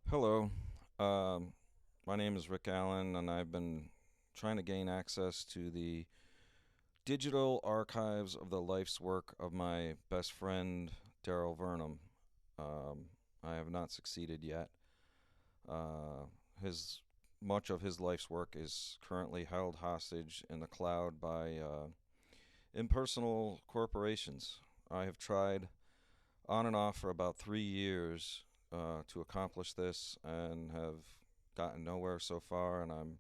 Hello. Um, my name is Rick Allen, and I've been trying to gain access to the digital archives of the life's work of my best friend, Daryl Vernum. Um, I have not succeeded yet. Uh, his Much of his life's work is currently held hostage in the cloud by impersonal corporations. I have tried on and off for about 3 years to accomplish this and have gotten nowhere so far. And I'm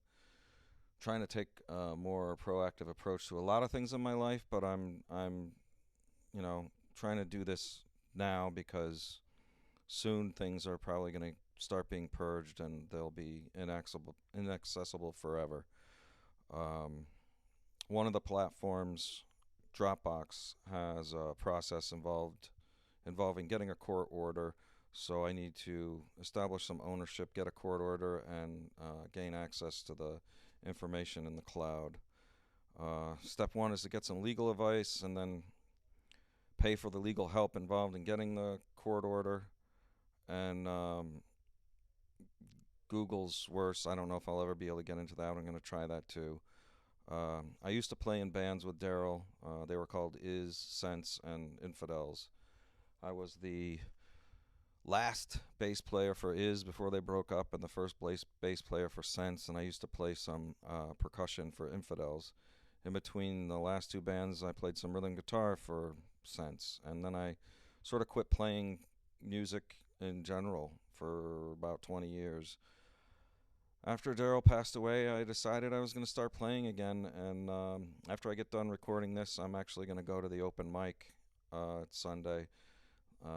trying to take a more proactive approach to a lot of things in my life, but I'm trying to do this now because soon things are probably going to start being purged and they'll be inaccessible forever. Um, One of the platforms, Dropbox, has a process involving getting a court order. So I need to establish some ownership, get a court order, and gain access to the information in the cloud. Step one is to get some legal advice and then pay for the legal help involved in getting the court order. And Google's worse. I don't know if I'll ever be able to get into that. I'm going to try that too. I used to play in bands with Daryl. They were called Is, Sense, and Infidels. I was the last bass player for Is before they broke up, and the first bass player for Sense, and I used to play some percussion for Infidels. In between the last two bands, I played some rhythm guitar for Sense, and then I sort of quit playing music in general for about 20 years. After Daryl passed away, I decided I was going to start playing again, and after I get done recording this, I'm actually going to go to the open mic Sunday.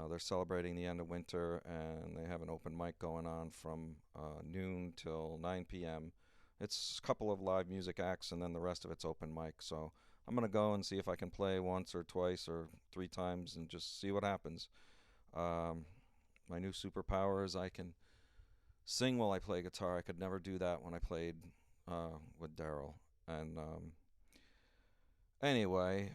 They're celebrating the end of winter, and they have an open mic going on from noon till 9 p.m. It's a couple of live music acts, and then the rest of it's open mic. So I'm gonna go and see if I can play once or twice or three times, and just see what happens. Um, my new superpower is I can sing while I play guitar. I could never do that when I played with Daryl. And anyway,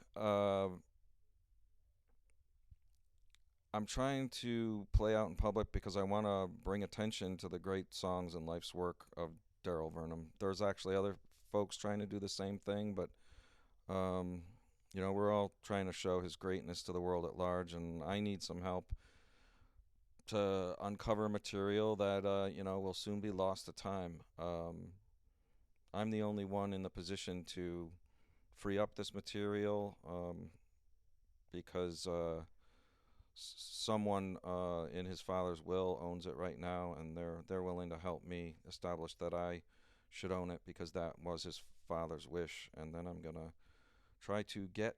I'm trying to play out in public because I want to bring attention to the great songs and life's work of Daryl Vernum. There's actually other folks trying to do the same thing, but um, we're all trying to show his greatness to the world at large, and I need some help to uncover material that will soon be lost to time. I'm the only one in the position to free up this material because someone in his father's will owns it right now, and they're willing to help me establish that I should own it because that was his father's wish. And then I'm gonna try to get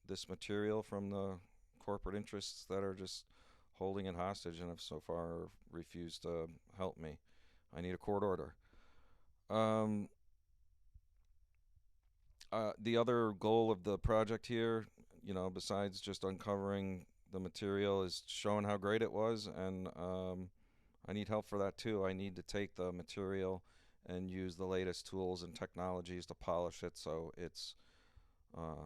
this material from the corporate interests that are just holding it hostage and have so far refused to help me. I need a court order. Um, the other goal of the project here, besides just uncovering the material, is showing how great it was, and I need help for that too. I need to take the material and use the latest tools and technologies to polish it so it's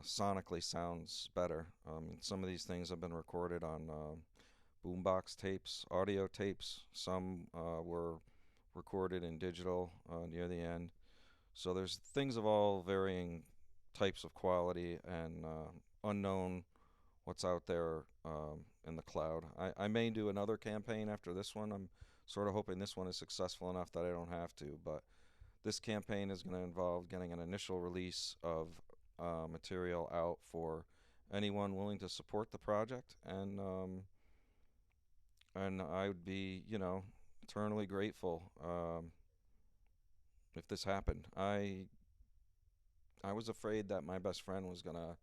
sonically sounds better. Some of these things have been recorded on boombox tapes, audio tapes. Some were recorded in digital near the end. So there's things of all varying types of quality and unknown what's out there in the cloud. I may do another campaign after this one. I'm sort of hoping this one is successful enough that I don't have to, but this campaign is going to involve getting an initial release of material out for anyone willing to support the project, and I would be, eternally grateful if this happened. I was afraid that my best friend was gonna,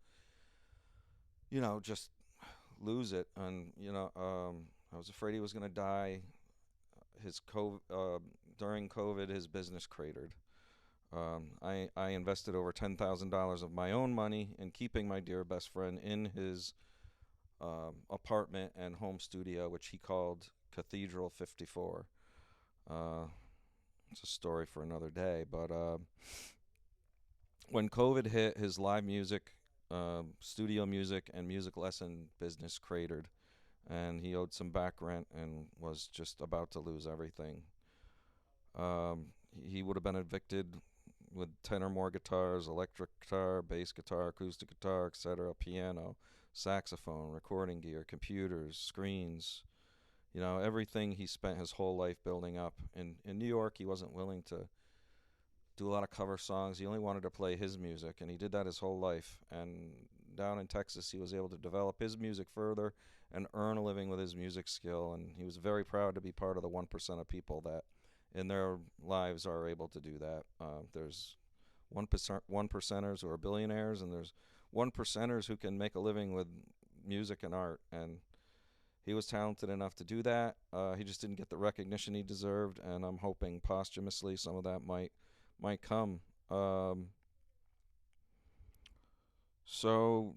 just lose it, and I was afraid he was gonna die. His COVID, during COVID, his business cratered. I invested over $10,000 of my own money in keeping my dear best friend in his apartment and home studio, which he called Cathedral 54. Uh, it's a story for another day, but when COVID hit, his live music, studio music, and music lesson business cratered. and he owed some back rent and was just about to lose everything. Um, he would have been evicted with 10 or more guitars, electric guitar, bass guitar, acoustic guitar, etc., piano, saxophone, recording gear, computers, screens, everything he spent his whole life building up. In New York, he wasn't willing to do a lot of cover songs. He only wanted to play his music, and he did that his whole life. And down in Texas, he was able to develop his music further and earn a living with his music skill. And he was very proud to be part of the 1% of people that in their lives are able to do that. There's 1 percenters who are billionaires, and there's 1 percenters who can make a living with music and art. And he was talented enough to do that. He just didn't get the recognition he deserved, and I'm hoping posthumously some of that might come. Um, so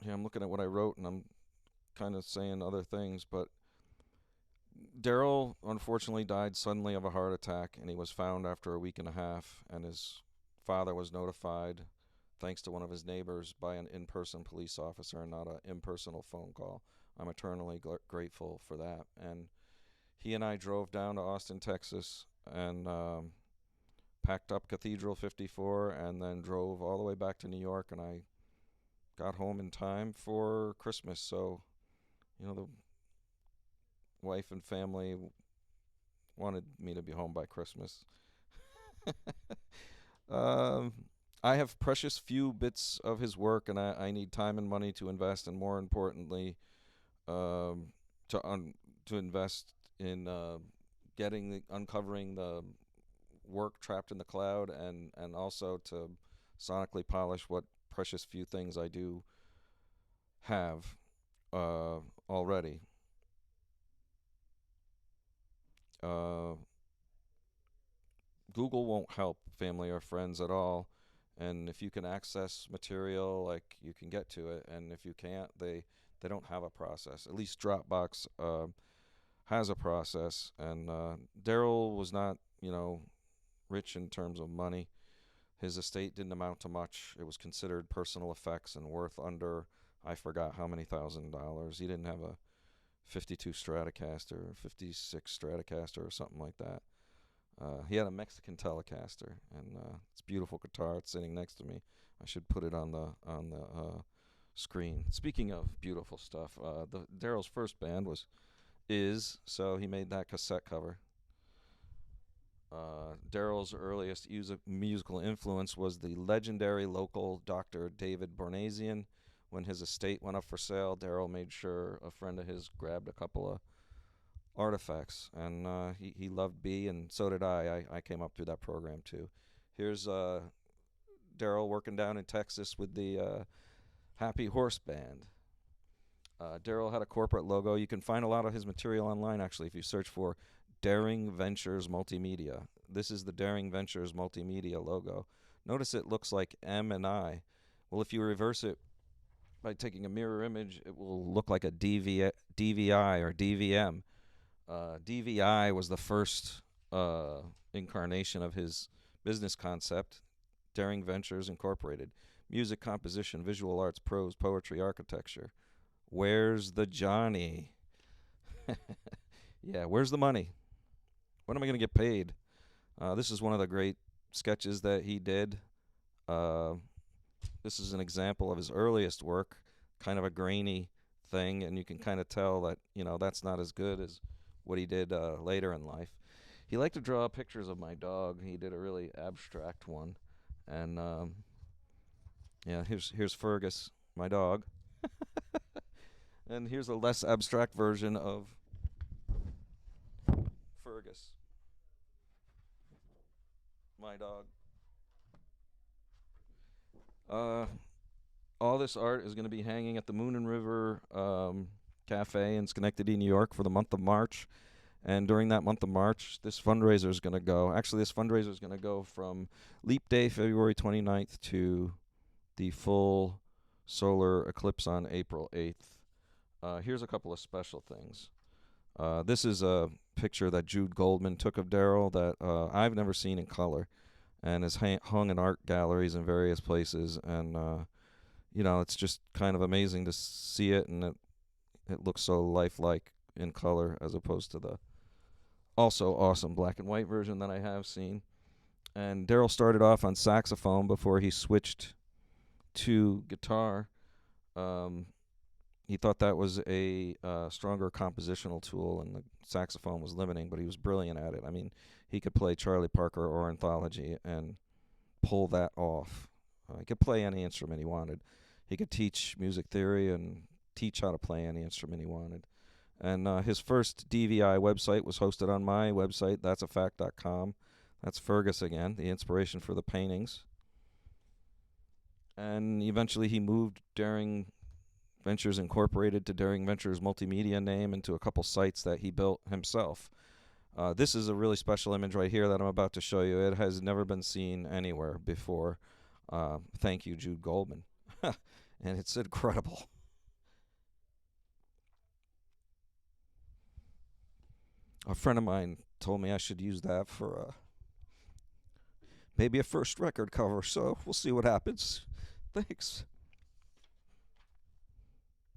yeah, I'm looking at what I wrote, and I'm kind of saying other things, but Daryl unfortunately died suddenly of a heart attack, and he was found after a week and a half, and his father was notified, thanks to one of his neighbors, by an in-person police officer and not an impersonal phone call. I'm eternally grateful for that. And he and I drove down to Austin, Texas, and packed up Cathedral 54 and then drove all the way back to New York, and I got home in time for Christmas. So, the wife and family wanted me to be home by Christmas. um, I have precious few bits of his work, and I need time and money to invest, and more importantly, um, to invest in uncovering the work trapped in the cloud, and also to sonically polish what precious few things I do have already. Uh, Google won't help family or friends at all, and if you can access material, like, you can get to it, and if you can't, they don't have a process. At least Dropbox has a process, and Daryl was not, rich in terms of money. His estate didn't amount to much. It was considered personal effects and worth under, I forgot how many $1,000s. He didn't have a 52 Stratocaster, 56 Stratocaster, or something like that. He had a Mexican Telecaster, and it's a beautiful guitar. It's sitting next to me. I should put it on the screen. Speaking of beautiful stuff, the Daryl's first band is, so he made that cassette cover. Daryl's earliest musical influence was the legendary local Dr. David Bornasian. When his estate went up for sale, Daryl made sure a friend of his grabbed a couple of artifacts, and he loved B, and so did I came up through that program too. Here's Daryl working down in Texas with the Happy Horse Band. Daryl had a corporate logo. You can find a lot of his material online, actually, if you search for Daring Ventures Multimedia. This is the Daring Ventures Multimedia logo. Notice it looks like M and I. Well, if you reverse it by taking a mirror image, it will look like a DVI or DVM. DVI was the first incarnation of his business concept, Daring Ventures Incorporated. Music, composition, visual arts, prose, poetry, architecture. Where's the Johnny? Yeah, where's the money? When am I going to get paid? This is one of the great sketches that he did. This is an example of his earliest work, kind of a grainy thing, and you can kind of tell that, that's not as good as what he did later in life. He liked to draw pictures of my dog. He did a really abstract one. And yeah, here's Fergus, my dog. And here's a less abstract version of Fergus, my dog. All this art is going to be hanging at the Moon and River Cafe in Schenectady, New York, for the month of March. And during that month of March, this fundraiser is going to go. Actually, this fundraiser is going to go from Leap Day, February 29th, to the full solar eclipse on April 8th. Here's a couple of special things. This is a picture that Jude Goldman took of Daryl that I've never seen in color, and is hung in art galleries in various places. And it's just kind of amazing to see it. And it looks so lifelike in color as opposed to the also awesome black and white version that I have seen. And Daryl started off on saxophone before he switched to guitar. Um, he thought that was a stronger compositional tool, and the saxophone was limiting, but he was brilliant at it. I mean, he could play Charlie Parker or Anthology and pull that off. He could play any instrument he wanted. He could teach music theory and teach how to play any instrument he wanted. And his first DVI website was hosted on my website, that'safact.com. That's Fergus again, the inspiration for the paintings. And eventually he moved Daring Ventures Incorporated to Daring Ventures Multimedia name into a couple sites that he built himself. This is a really special image right here that I'm about to show you. It has never been seen anywhere before. Thank you, Jude Goldman. And it's incredible. A friend of mine told me I should use that for maybe a first record cover, so we'll see what happens. Thanks.